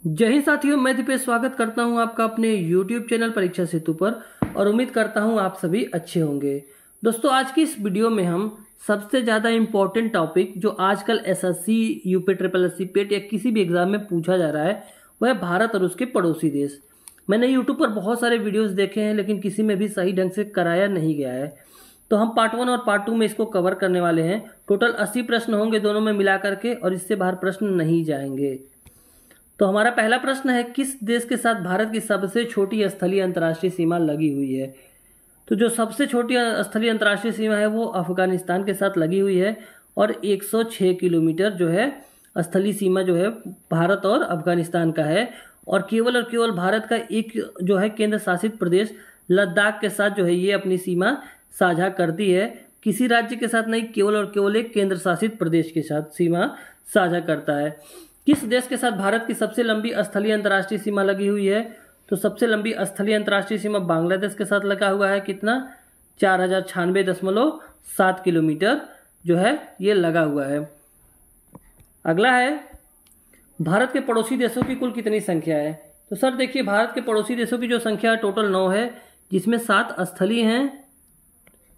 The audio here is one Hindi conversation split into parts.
जय हिंद साथियों, मैं दीपेश स्वागत करता हूं आपका अपने YouTube चैनल परीक्षा सेतु पर और उम्मीद करता हूं आप सभी अच्छे होंगे। दोस्तों, आज की इस वीडियो में हम सबसे ज़्यादा इम्पोर्टेंट टॉपिक जो आजकल SSC, यूपी ट्रिपल एससी, पेट या किसी भी एग्जाम में पूछा जा रहा है वह है भारत और उसके पड़ोसी देश। मैंने यूट्यूब पर बहुत सारे वीडियोज़ देखे हैं लेकिन किसी में भी सही ढंग से कराया नहीं गया है, तो हम पार्ट 1 और पार्ट 2 में इसको कवर करने वाले हैं। टोटल 80 प्रश्न होंगे दोनों में मिला करके और इससे बाहर प्रश्न नहीं जाएंगे। तो हमारा पहला प्रश्न है, किस देश के साथ भारत की सबसे छोटी स्थलीय अंतर्राष्ट्रीय सीमा लगी हुई है? तो जो सबसे छोटी स्थलीय अंतर्राष्ट्रीय सीमा है वो अफगानिस्तान के साथ लगी हुई है और 106 किलोमीटर जो है स्थलीय सीमा जो है भारत और अफगानिस्तान का है। और केवल भारत का एक जो है केंद्र शासित प्रदेश लद्दाख के साथ जो है ये अपनी सीमा साझा करती है, किसी राज्य के साथ नहीं, केवल एक केंद्र शासित प्रदेश के साथ सीमा साझा करता है। किस देश के साथ भारत की सबसे लंबी स्थलीय अंतर्राष्ट्रीय सीमा लगी हुई है? तो सबसे लंबी स्थलीय अंतर्राष्ट्रीय सीमा बांग्लादेश के साथ लगा हुआ है। कितना? 4096.7 किलोमीटर जो है ये लगा हुआ है। अगला है, भारत के पड़ोसी देशों की कुल कितनी संख्या है? तो सर देखिए, भारत के पड़ोसी देशों की जो संख्या टोटल 9 है, जिसमें 7 स्थलीय हैं,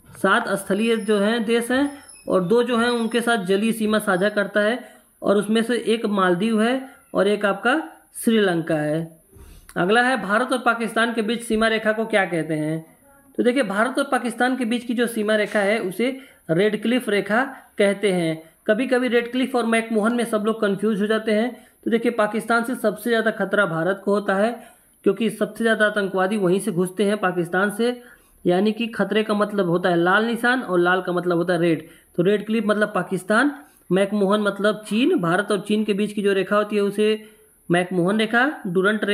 7 स्थलीय जो हैं देश हैं और 2 जो हैं उनके साथ जलीय सीमा साझा करता है और उसमें से एक मालदीव है और एक आपका श्रीलंका है। अगला है, भारत और पाकिस्तान के बीच सीमा रेखा को क्या कहते हैं? तो देखिए, भारत और पाकिस्तान के बीच की जो सीमा रेखा है उसे रेड क्लिफ रेखा कहते हैं। कभी कभी रेड क्लिफ और मैकमोहन में सब लोग कंफ्यूज हो जाते हैं। तो देखिए, पाकिस्तान से सबसे ज़्यादा खतरा भारत को होता है क्योंकि सबसे ज़्यादा आतंकवादी वहीं से घुसते हैं पाकिस्तान से, यानी कि खतरे का मतलब होता है लाल निशान और लाल का मतलब होता है रेड। तो रेड क्लिफ मतलब पाकिस्तान, मैकमोहन मतलब चीन। भारत और चीन के बीच की जो रेखा होती है उसे मैकमोहन रेखा, डूरंड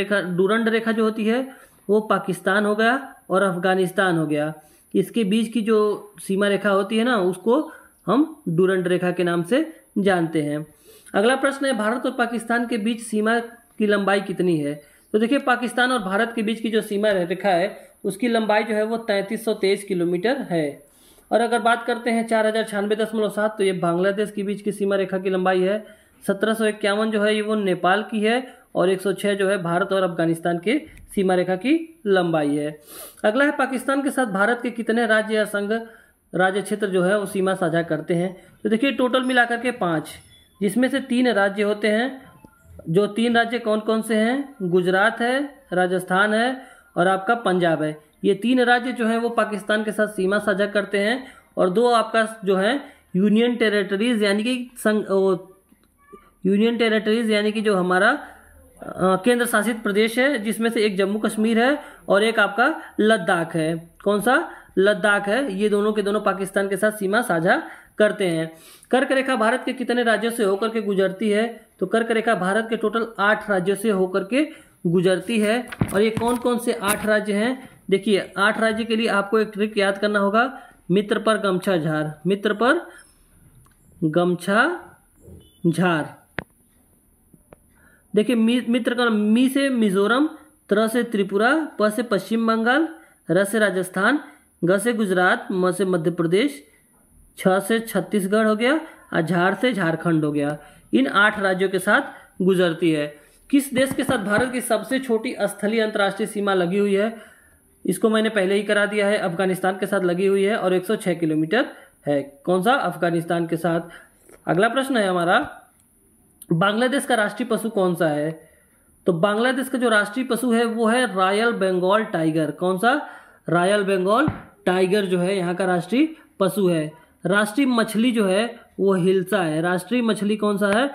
रेखा जो होती है वो पाकिस्तान हो गया और अफगानिस्तान हो गया। इसके बीच की जो सीमा रेखा होती है ना उसको हम डूरंड रेखा के नाम से जानते हैं। अगला प्रश्न है, भारत और पाकिस्तान के बीच सीमा की लंबाई कितनी है? तो देखिए, पाकिस्तान और भारत के बीच की जो सीमा रेखा है उसकी लंबाई जो है वो 3323 किलोमीटर है। और अगर बात करते हैं 4096.7, तो ये बांग्लादेश के बीच की सीमा रेखा की लंबाई है। 1751 जो है ये वो नेपाल की है और 106 जो है भारत और अफगानिस्तान के सीमा रेखा की लंबाई है। अगला है, पाकिस्तान के साथ भारत के कितने राज्य या संघ राज्य क्षेत्र जो है वो सीमा साझा करते हैं? तो देखिए, टोटल मिलाकर के 5, जिसमें से 3 राज्य होते हैं। जो 3 राज्य कौन कौन से हैं? गुजरात है, राजस्थान है और आपका पंजाब है। ये 3 राज्य जो हैं वो पाकिस्तान के साथ सीमा साझा करते हैं और 2 आपका जो है यूनियन टेरेटरीज यानी कि जो हमारा केंद्र शासित प्रदेश है, जिसमें से एक जम्मू कश्मीर है और एक आपका लद्दाख है। कौन सा? लद्दाख है। ये दोनों के दोनों पाकिस्तान के साथ सीमा साझा करते हैं। कर्क रेखा भारत के कितने राज्यों से होकर के गुजरती है? तो कर्क रेखा भारत के टोटल 8 राज्यों से होकर के गुजरती है। और ये कौन कौन से 8 राज्य हैं? देखिए, 8 राज्य के लिए आपको एक ट्रिक याद करना होगा, मित्र पर गमछा झार। मित्र पर गमछा झार। देखिए, मित्र का मी से मिजोरम, त्र से त्रिपुरा, प से पश्चिम बंगाल, र से राजस्थान, ग से गुजरात, म से मध्य प्रदेश, छ से छत्तीसगढ़ हो गया और झार से झारखंड हो गया। इन 8 राज्यों के साथ गुजरती है। किस देश के साथ भारत की सबसे छोटी स्थलीय अंतर्राष्ट्रीय सीमा लगी हुई है? इसको मैंने पहले ही करा दिया है, अफगानिस्तान के साथ लगी हुई है और 106 किलोमीटर है। कौन सा? अफगानिस्तान के साथ। अगला प्रश्न है हमारा, बांग्लादेश का राष्ट्रीय पशु कौन सा है? तो बांग्लादेश का जो राष्ट्रीय पशु है वो है रॉयल बंगाल टाइगर। कौन सा? रॉयल बंगाल टाइगर जो है यहाँ का राष्ट्रीय पशु है। राष्ट्रीय मछली जो है वो हिल्सा है। राष्ट्रीय मछली कौन सा है?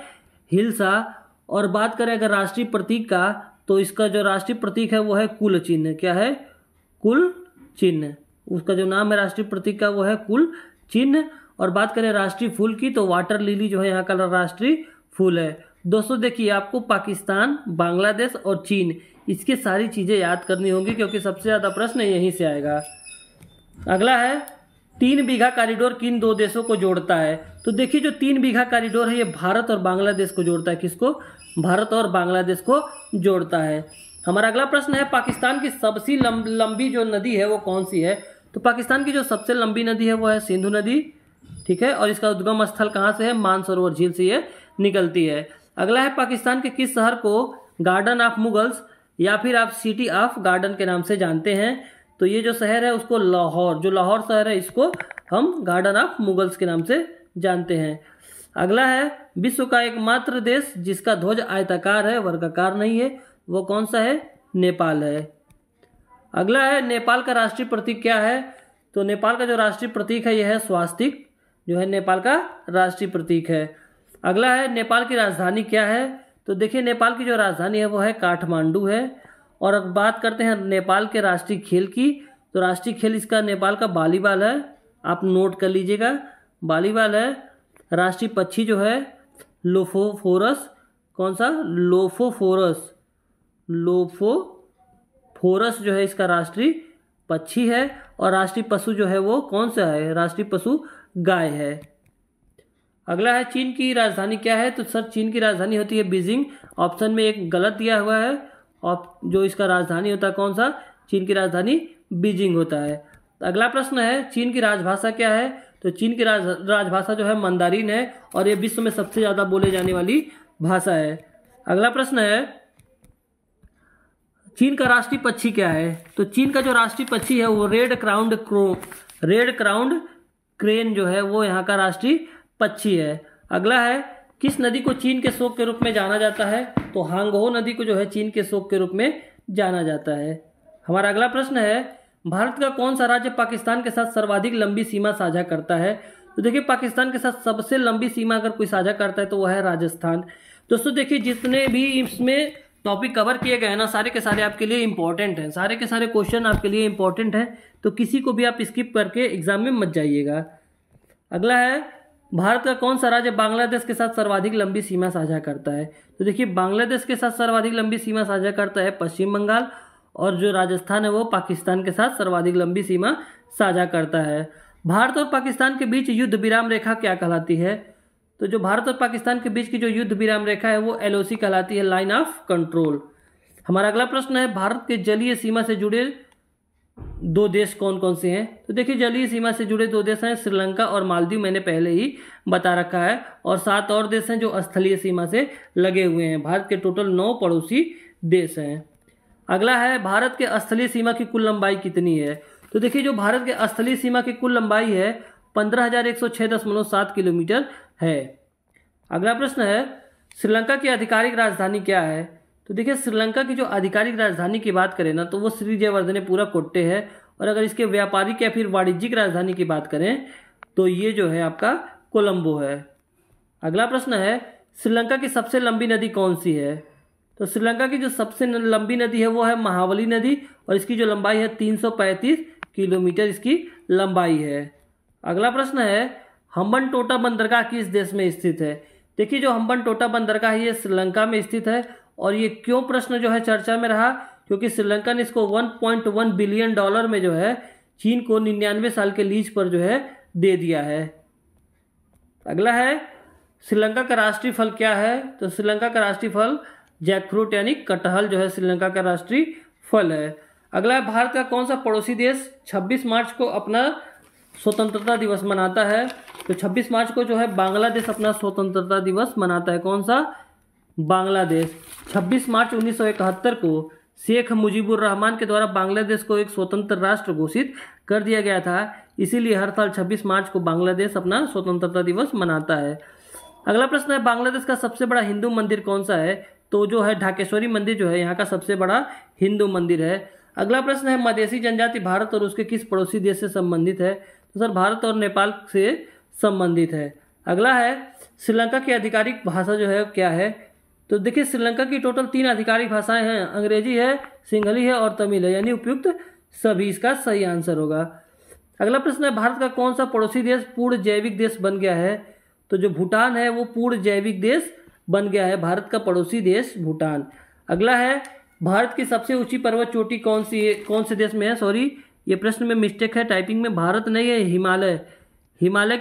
हिल्सा। और बात करें अगर राष्ट्रीय प्रतीक का, तो इसका जो राष्ट्रीय प्रतीक है वो है कुल चिन्ह। क्या है? कुल चिन्ह। उसका जो नाम है राष्ट्रीय प्रतीक का वो है कुल चिन्ह। और बात करें राष्ट्रीय फूल की, तो वाटर लिली जो है यहाँ का राष्ट्रीय फूल है। दोस्तों देखिए, आपको पाकिस्तान, बांग्लादेश और चीन, इसके सारी चीज़ें याद करनी होंगी क्योंकि सबसे ज़्यादा प्रश्न यहीं से आएगा। अगला है, 3 बीघा कॉरिडोर किन 2 देशों को जोड़ता है? तो देखिए, जो 3 बीघा कॉरिडोर है ये भारत और बांग्लादेश को जोड़ता है। किसको? भारत और बांग्लादेश को जोड़ता है। हमारा अगला प्रश्न है, पाकिस्तान की सबसे लंबी जो नदी है वो कौन सी है? तो पाकिस्तान की जो सबसे लंबी नदी है वो है सिंधु नदी। ठीक है, और इसका उद्गम स्थल कहाँ से है? मानसरोवर झील से ये निकलती है। अगला है, पाकिस्तान के किस शहर को गार्डन ऑफ मुगल्स या फिर आप सिटी ऑफ गार्डन के नाम से जानते हैं। तो ये जो शहर है उसको लाहौर, जो लाहौर शहर है इसको हम गार्डन ऑफ मुगल्स के नाम से जानते हैं। अगला है विश्व का एकमात्र देश जिसका ध्वज आयताकार है, वर्गाकार नहीं है, वो कौन सा है? नेपाल है। अगला है नेपाल का राष्ट्रीय प्रतीक क्या है? तो नेपाल का जो राष्ट्रीय प्रतीक है यह है स्वास्तिक, जो है नेपाल का राष्ट्रीय प्रतीक है। अगला है नेपाल की राजधानी क्या है? तो देखिए नेपाल की जो राजधानी है वो है काठमांडू है। और अब बात करते हैं नेपाल के राष्ट्रीय खेल की, तो राष्ट्रीय खेल इसका नेपाल का वॉलीबॉल है, आप नोट कर लीजिएगा, वॉलीबॉल है। राष्ट्रीय पक्षी जो है लोफोफोरस, कौन सा? लोफोफोरस, लोफोफोरस जो है इसका राष्ट्रीय पक्षी है। और राष्ट्रीय पशु जो है वो कौन सा है? राष्ट्रीय पशु गाय है। अगला है चीन की राजधानी क्या है? तो सर चीन की राजधानी होती है बीजिंग। ऑप्शन में एक गलत दिया हुआ है, और जो इसका राजधानी होता है कौन सा? चीन की राजधानी बीजिंग होता है। अगला प्रश्न है चीन की राजभाषा क्या है? तो चीन की राजभाषा जो है मंदारिन है, और ये विश्व में सबसे ज़्यादा बोले जाने वाली भाषा है। अगला प्रश्न है चीन का राष्ट्रीय पक्षी क्या है? तो चीन का जो राष्ट्रीय पक्षी है वो रेड क्राउंड क्रेन जो है वो यहाँ का राष्ट्रीय पक्षी है। अगला है किस नदी को चीन के शोक के रूप में जाना जाता है? तो हांगहो नदी को जो है चीन के शोक के रूप में जाना जाता है। हमारा अगला प्रश्न है भारत का कौन सा राज्य पाकिस्तान के साथ सर्वाधिक लंबी सीमा साझा करता है? तो देखिए पाकिस्तान के साथ सबसे लंबी सीमा अगर कोई साझा करता है तो वह है राजस्थान। दोस्तों देखिए जितने भी इसमें टॉपिक कवर किए गए हैं ना, सारे के सारे आपके लिए इंपॉर्टेंट हैं, सारे के सारे क्वेश्चन आपके लिए इंपॉर्टेंट हैं, तो किसी को भी आप स्किप करके एग्जाम में मत जाइएगा। अगला है भारत का कौन सा राज्य बांग्लादेश के साथ सर्वाधिक लंबी सीमा साझा करता है? तो देखिए बांग्लादेश के साथ सर्वाधिक लंबी सीमा साझा करता है पश्चिम बंगाल, और जो राजस्थान है वो पाकिस्तान के साथ सर्वाधिक लंबी सीमा साझा करता है। भारत और पाकिस्तान के बीच युद्ध विराम रेखा क्या कहलाती है? तो जो भारत और पाकिस्तान के बीच की जो युद्ध विराम रेखा है वो LOC कहलाती है, लाइन ऑफ कंट्रोल। हमारा अगला प्रश्न है भारत के जलीय सीमा से जुड़े दो देश कौन कौन से हैं? तो देखिए जलीय सीमा से जुड़े दो देश हैं श्रीलंका और मालदीव, मैंने पहले ही बता रखा है, और 7 और देश हैं जो स्थलीय सीमा से लगे हुए हैं। भारत के टोटल 9 पड़ोसी देश हैं। अगला है भारत के स्थलीय सीमा की कुल लंबाई कितनी है? तो देखिए जो भारत के स्थलीय सीमा की कुल लंबाई है 15,106.7 किलोमीटर है। अगला प्रश्न है श्रीलंका की आधिकारिक राजधानी क्या है? तो देखिए श्रीलंका की जो आधिकारिक राजधानी की बात करें ना तो वो श्री जयवर्धनेपुरा कोट्टे है, और अगर इसके व्यापारिक या फिर वाणिज्यिक राजधानी की बात करें तो ये जो है आपका कोलंबो है। अगला प्रश्न है श्रीलंका की सबसे लंबी नदी कौन सी है? तो श्रीलंका की जो सबसे लंबी नदी है वो है महाबली नदी, और इसकी जो लंबाई है 335 किलोमीटर इसकी लंबाई है। अगला प्रश्न है हम्बनटोटा बंदरगाह किस देश में स्थित है? देखिए जो हम्बनटोटा बंदरगाह है ये श्रीलंका में स्थित है, और ये क्यों प्रश्न जो है चर्चा में रहा? क्योंकि श्रीलंका ने इसको $1.1 बिलियन में जो है चीन को 99 साल के लीज पर जो है दे दिया है। अगला है श्रीलंका का राष्ट्रीय फल क्या है? तो श्रीलंका का राष्ट्रीय फल जैकफ्रूट यानी कटहल जो है श्रीलंका का राष्ट्रीय फल है। अगला है भारत का कौन सा पड़ोसी देश 26 मार्च को अपना स्वतंत्रता दिवस मनाता है? तो 26 मार्च को जो है बांग्लादेश अपना स्वतंत्रता दिवस मनाता है। कौन सा? बांग्लादेश। 26 मार्च 1971 को शेख मुजीबुर रहमान के द्वारा बांग्लादेश को एक स्वतंत्र राष्ट्र घोषित कर दिया गया था, इसीलिए हर साल 26 मार्च को बांग्लादेश अपना स्वतंत्रता दिवस मनाता है। अगला प्रश्न है बांग्लादेश का सबसे बड़ा हिंदू मंदिर कौन सा है? तो जो है ढाकेश्वरी मंदिर जो है यहाँ का सबसे बड़ा हिंदू मंदिर है। अगला प्रश्न है मधेसी जनजाति भारत और उसके किस पड़ोसी देश से संबंधित है? तो सर भारत और नेपाल से संबंधित है। अगला है श्रीलंका की आधिकारिक भाषा जो है क्या है? तो देखिए श्रीलंका की टोटल 3 आधिकारिक भाषाएं हैं, अंग्रेजी है, सिंहली है और तमिल है, यानी उपयुक्त सभी इसका सही आंसर होगा। अगला प्रश्न है भारत का कौन सा पड़ोसी देश पूर्ण जैविक देश बन गया है? तो जो भूटान है वो पूर्ण जैविक देश बन गया है, भारत का पड़ोसी देश भूटान। अगला है भारत की सबसे ऊंची पर्वत चोटी कौन से देश में है? सॉरी ये प्रश्न में मिस्टेक है, टाइपिंग में भारत नहीं है, हिमालय। हिमालय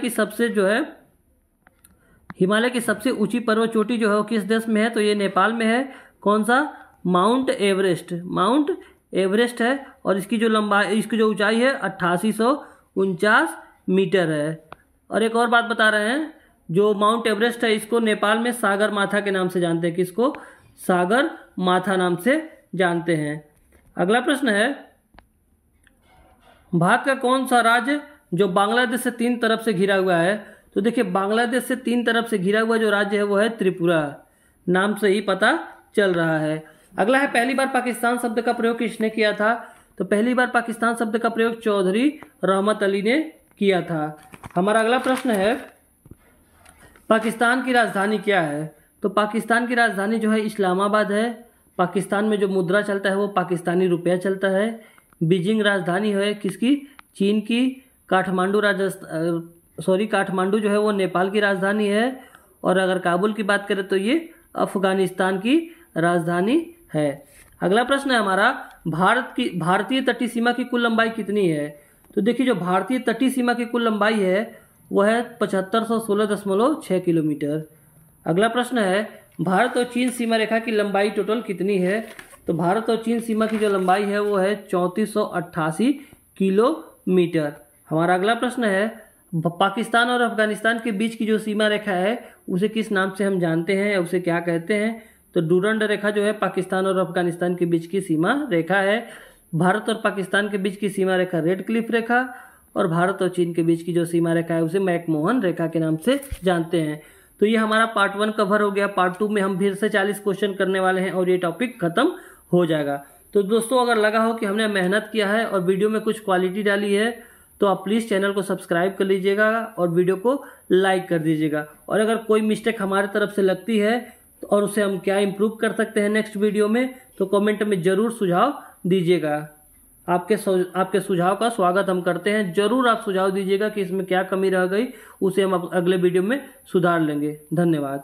की सबसे ऊंची पर्वत चोटी जो है वो किस देश में है? तो ये नेपाल में है। कौन सा? माउंट एवरेस्ट है, और इसकी जो ऊंचाई है 8849 मीटर है। और एक और बात बता रहे हैं, जो माउंट एवरेस्ट है इसको नेपाल में सागर माथा के नाम से जानते हैं। किसको? सागर माथा नाम से जानते हैं। अगला प्रश्न है, भारत का कौन सा राज्य जो बांग्लादेश से 3 तरफ से घिरा हुआ है? तो देखिए, बांग्लादेश से 3 तरफ से घिरा हुआ जो राज्य है वो है त्रिपुरा। नाम से ही पता चल रहा है। अगला है, पहली बार पाकिस्तान शब्द का प्रयोग किसने किया था? तो पहली बार पाकिस्तान शब्द का प्रयोग चौधरी रहमत अली ने किया था। हमारा अगला प्रश्न है, पाकिस्तान की राजधानी क्या है? तो पाकिस्तान की राजधानी जो है इस्लामाबाद है। पाकिस्तान में जो मुद्रा चलता है वो पाकिस्तानी रुपया चलता है। बीजिंग राजधानी है किसकी? चीन की। काठमांडू जो है वो नेपाल की राजधानी है। और अगर काबुल की बात करें तो ये अफगानिस्तान की राजधानी है। अगला प्रश्न है हमारा, भारतीय तटीय सीमा की कुल लंबाई कितनी है? तो देखिए, जो भारतीय तटीय सीमा की कुल लंबाई है वह है 7516.6 किलोमीटर। अगला प्रश्न है, भारत और चीन सीमा रेखा की लंबाई टोटल कितनी है? तो भारत और चीन सीमा की जो लंबाई है वो है 3488 किलोमीटर। हमारा अगला प्रश्न है, पाकिस्तान और अफगानिस्तान के बीच की जो सीमा रेखा है उसे किस नाम से हम जानते हैं या उसे क्या कहते हैं? तो डूरंड रेखा जो है पाकिस्तान और अफगानिस्तान के बीच की सीमा रेखा है। भारत और पाकिस्तान के बीच की सीमा रेखा रेड क्लिफ रेखा, और भारत और चीन के बीच की जो सीमा रेखा है उसे मैकमोहन रेखा के नाम से जानते हैं। तो ये हमारा पार्ट 1 कवर हो गया। पार्ट 2 में हम फिर से 40 क्वेश्चन करने वाले हैं और ये टॉपिक खत्म हो जाएगा। तो दोस्तों, अगर लगा हो कि हमने मेहनत किया है और वीडियो में कुछ क्वालिटी डाली है तो आप प्लीज़ चैनल को सब्सक्राइब कर लीजिएगा और वीडियो को लाइक कर दीजिएगा। और अगर कोई मिस्टेक हमारी तरफ से लगती है और उसे हम क्या इम्प्रूव कर सकते हैं नेक्स्ट वीडियो में, तो कमेंट में ज़रूर सुझाव दीजिएगा। आपके सुझाव का स्वागत हम करते हैं। ज़रूर आप सुझाव दीजिएगा कि इसमें क्या कमी रह गई, उसे हम अगले वीडियो में सुधार लेंगे। धन्यवाद।